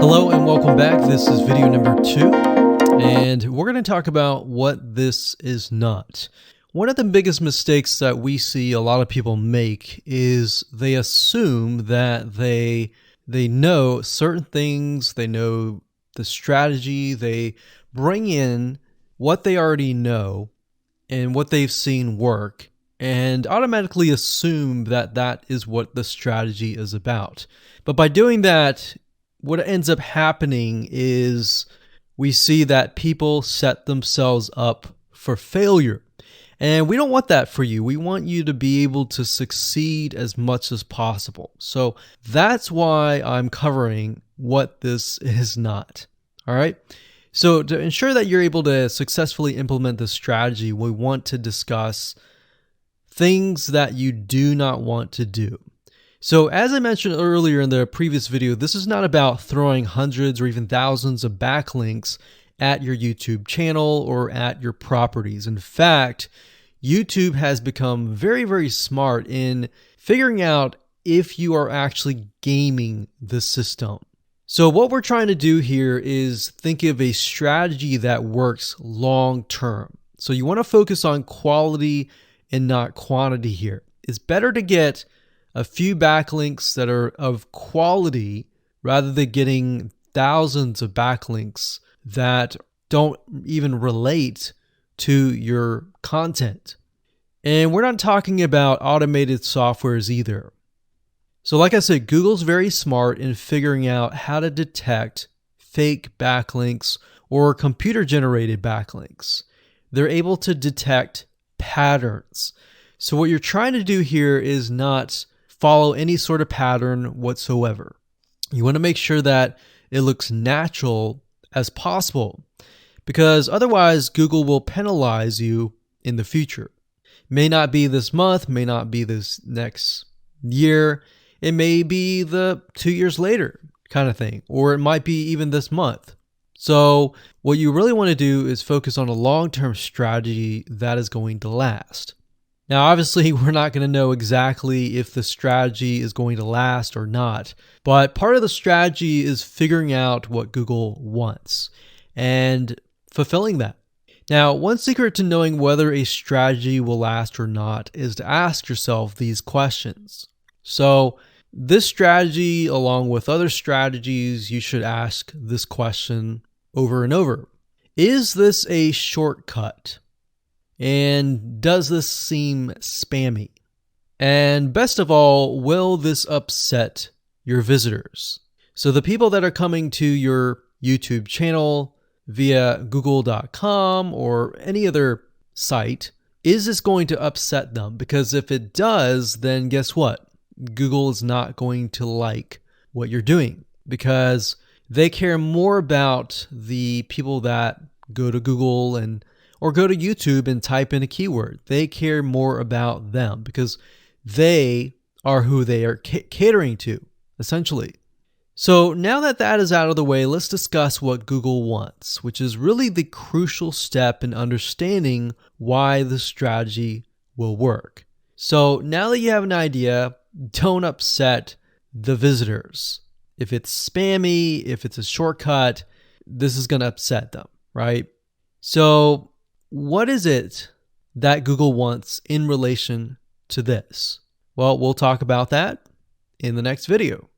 Hello and welcome back. This is video number 2, and we're going to talk about what this is not. One of the biggest mistakes that we see a lot of people make is they assume that they know certain things, they know the strategy, they bring in what they already know and what they've seen work, and automatically assume that that is what the strategy is about. But by doing that, what ends up happening is we see that people set themselves up for failure. And we don't want that for you. We want you to be able to succeed as much as possible. So that's why I'm covering what this is not. All right. So to ensure that you're able to successfully implement this strategy, we want to discuss things that you do not want to do. So as I mentioned earlier in the previous video, this is not about throwing hundreds or even thousands of backlinks at your YouTube channel or at your properties. In fact, YouTube has become very, very smart in figuring out if you are actually gaming the system. So what we're trying to do here is think of a strategy that works long term. So you want to focus on quality and not quantity here. It's better to get a few backlinks that are of quality rather than getting thousands of backlinks that don't even relate to your content. And we're not talking about automated softwares either. So like I said, Google's very smart in figuring out how to detect fake backlinks or computer-generated backlinks. They're able to detect patterns. So what you're trying to do here is not follow any sort of pattern whatsoever. You want to make sure that it looks natural as possible, because otherwise Google will penalize you in the future. May not be this month, may not be this next year, it may be the 2 years later kind of thing, or it might be even this month. So what you really want to do is focus on a long-term strategy that is going to last. Now, obviously, we're not going to know exactly if the strategy is going to last or not, but part of the strategy is figuring out what Google wants and fulfilling that. Now, one secret to knowing whether a strategy will last or not is to ask yourself these questions. So this strategy, along with other strategies, you should ask this question over and over. Is this a shortcut? And does this seem spammy? And best of all, will this upset your visitors? So the people that are coming to your YouTube channel via google.com or any other site, is this going to upset them? Because if it does, then guess what? Google is not going to like what you're doing, because they care more about the people that go to Google or go to YouTube and type in a keyword. They care more about them because they are who they are catering to, essentially. So now that that is out of the way, let's discuss what Google wants, which is really the crucial step in understanding why the strategy will work. So now that you have an idea, don't upset the visitors. If it's spammy, if it's a shortcut, this is going to upset them, right? So what is it that Google wants in relation to this? Well, we'll talk about that in the next video.